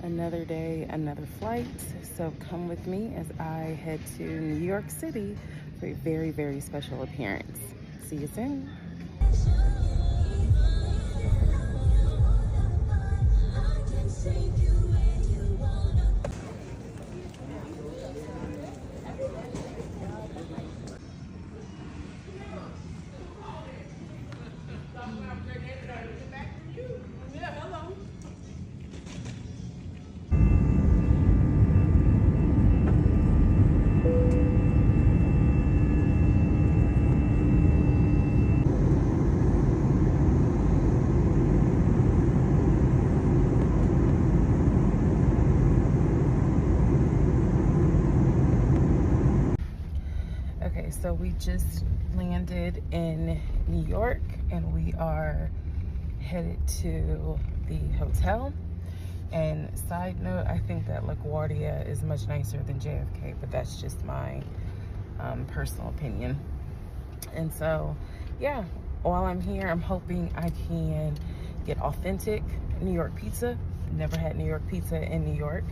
Another day, another flight. So come with me as I head to New York City for a very, very special appearance. See you soon. Okay, so we just landed in New York and we are headed to the hotel. And side note, I think that LaGuardia is much nicer than JFK, but that's just my personal opinion. And so, yeah, while I'm here, I'm hoping I can get authentic New York pizza. Never had New York pizza in New York.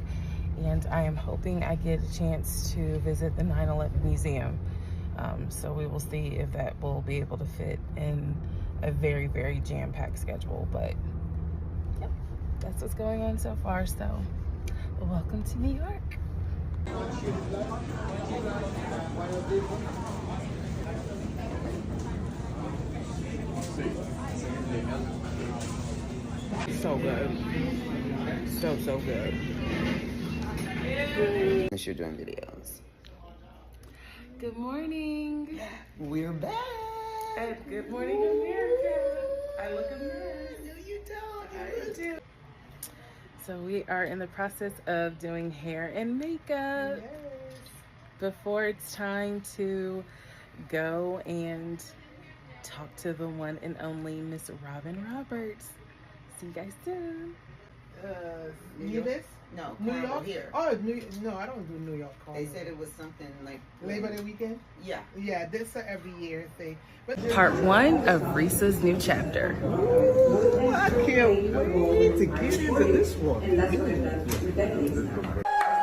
And I am hoping I get a chance to visit the 9/11 Museum. So we will see if that will be able to fit in a very, very jam-packed schedule. But yep, that's what's going on so far. So welcome to New York. So good. So good. Unless you're doing videos. Good morning. We're back. And good morning, America. I look a mess. No, you don't. I do. So we are in the process of doing hair and makeup. Yes. Before it's time to go and talk to the one and only Miss Robin Roberts. See you guys soon. New this? No, New Carmel York? here. Oh, no, I don't do New York. They said it was something like Labor Day weekend? Yeah. Yeah, this every year thing. But Part 1 of Reesa's new chapter. Ooh, I can't wait to get into this one.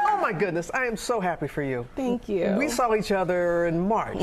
Oh my goodness, I am so happy for you. Thank you. We saw each other in March.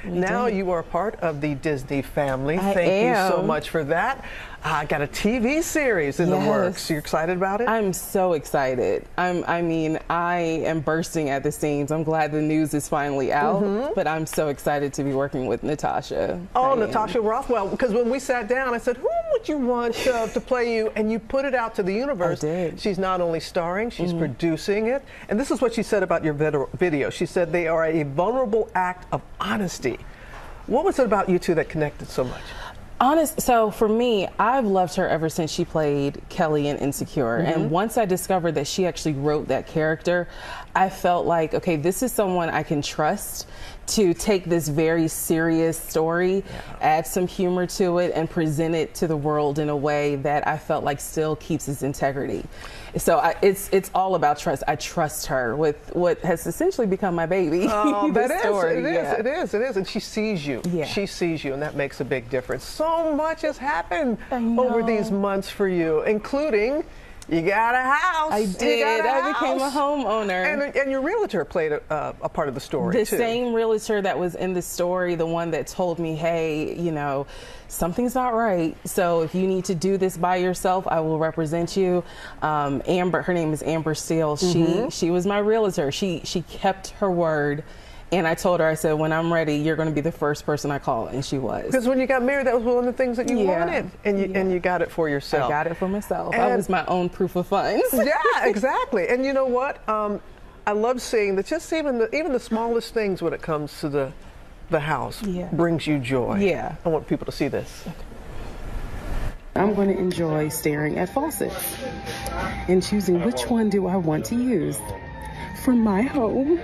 Now you are part of the Disney family. Thank you so much for that. I got a TV series in the works. You excited about it? I'm so excited. I mean, I am bursting at the seams. I'm glad the news is finally out, but I'm so excited to be working with Natasha. Oh, Natasha Rothwell, because when we sat down, I said, who would you want to play you? And you put it out to the universe. I did. She's not only starring, she's producing it. And this is what she said about your video. She said they are a vulnerable act of honesty. What was it about you two that connected so much? So for me, I've loved her ever since she played Kelly in Insecure. And once I discovered that she actually wrote that character, I felt like, okay, this is someone I can trust to take this very serious story, add some humor to it, and present it to the world in a way that I felt like still keeps its integrity. So it's all about trust. I trust her with what has essentially become my baby. Oh, it is. And she sees you. Yeah. She sees you, and that makes a big difference. So much has happened over these months for you, including you got a house. I did. I became a homeowner. And your realtor played a part of the story, too. The too. same realtor that was in the story, the one that told me, hey, you know, something's not right. So if you need to do this by yourself, I will represent you. Amber, her name is Amber Steele. She was my realtor. She kept her word. And I told her, I said, when I'm ready, you're going to be the first person I call. And she was. Because when you got married, that was one of the things that you wanted. And you got it for yourself. I got it for myself. And I was my own proof of funds. Yeah, exactly. And you know what? I love seeing that just even the smallest things when it comes to the house brings you joy. Yeah. I want people to see this. Okay. I'm going to enjoy staring at faucets and choosing which one do I want to use for my home.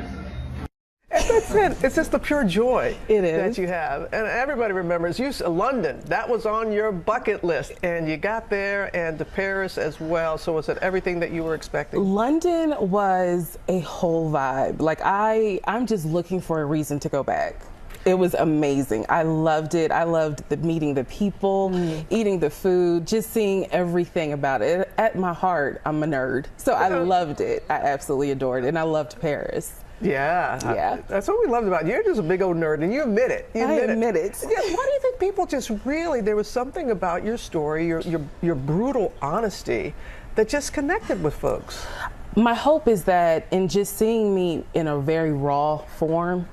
That's it. It's just the pure joy that you have. And everybody remembers London. That was on your bucket list. And you got there, and to Paris as well. So was it everything that you were expecting? London was a whole vibe. Like I'm just looking for a reason to go back. It was amazing. I loved it. I loved meeting the people, eating the food, just seeing everything about it. At my heart, I'm a nerd. So I loved it. I absolutely adored it. And I loved Paris. Yeah. That's what we loved about you. You're just a big old nerd, and you admit it. I admit it. Yeah, why do you think people just really, there was something about your story, your brutal honesty, that just connected with folks? My hope is that in just seeing me in a very raw form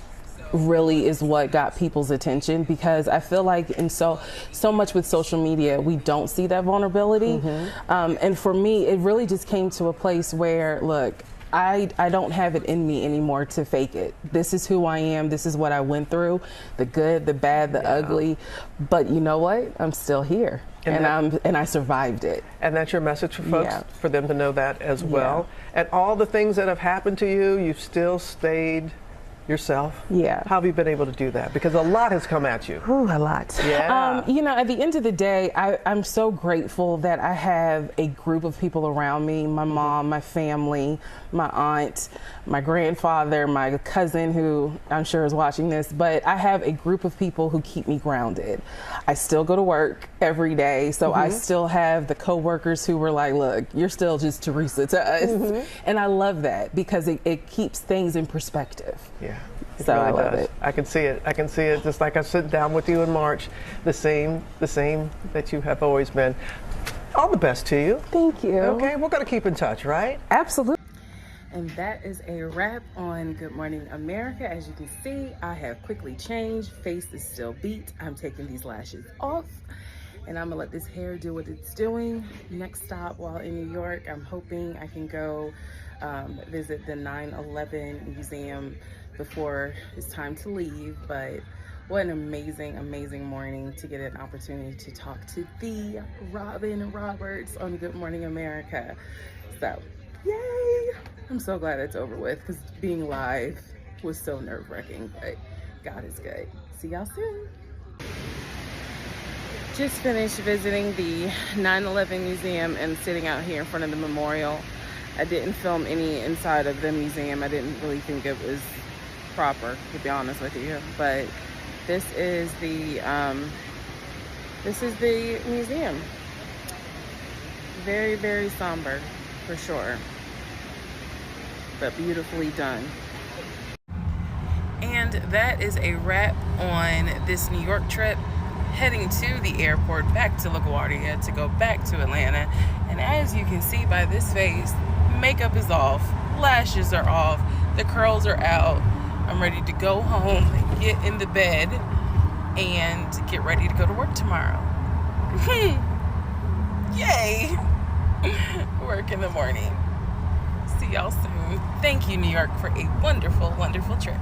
really is what got people's attention, because I feel like in so much with social media, we don't see that vulnerability. And for me, it really just came to a place where, look, I don't have it in me anymore to fake it. This is who I am. This is what I went through, the good, the bad, the ugly. But you know what? I'm still here, and I survived it. And that's your message for folks, for them to know that as well. And all the things that have happened to you, you've still stayed yourself. Yeah. How have you been able to do that? Because a lot has come at you. Ooh, a lot. Yeah. You know, at the end of the day, I'm so grateful that I have a group of people around me, my mom, my family, my aunt, my grandfather, my cousin, who I'm sure is watching this, but I have a group of people who keep me grounded. I still go to work every day, so I still have the coworkers who were like, look, you're still just Teesa to us. And I love that, because it keeps things in perspective. Yeah. So really I love does. it. I can see it. I can see it. Just like I sit down with you in March, the same that you have always been. All the best to you. Thank you. Okay, we're going to keep in touch, right? Absolutely. And that is a wrap on Good Morning America. As you can see, I have quickly changed. Face is still beat. I'm taking these lashes off, and I'm gonna let this hair do what it's doing. Next stop while in New York, I'm hoping I can go visit the 9/11 museum before it's time to leave. But what an amazing, amazing morning to get an opportunity to talk to the Robin Roberts on Good Morning America. So, yay! I'm so glad it's over with, because being live was so nerve-wracking, but God is good. See y'all soon. Just finished visiting the 9/11 museum and sitting out here in front of the memorial. I didn't film any inside of the museum. I didn't really think it was proper, to be honest with you. But this is the museum. Very, very somber, for sure, but beautifully done. And that is a wrap on this New York trip, heading to the airport, back to LaGuardia to go back to Atlanta. And as you can see by this face, makeup is off, lashes are off, the curls are out. I'm ready to go home, get in the bed, and get ready to go to work tomorrow. Yay! Work in the morning. See y'all soon. Thank you, New York, for a wonderful, wonderful trip.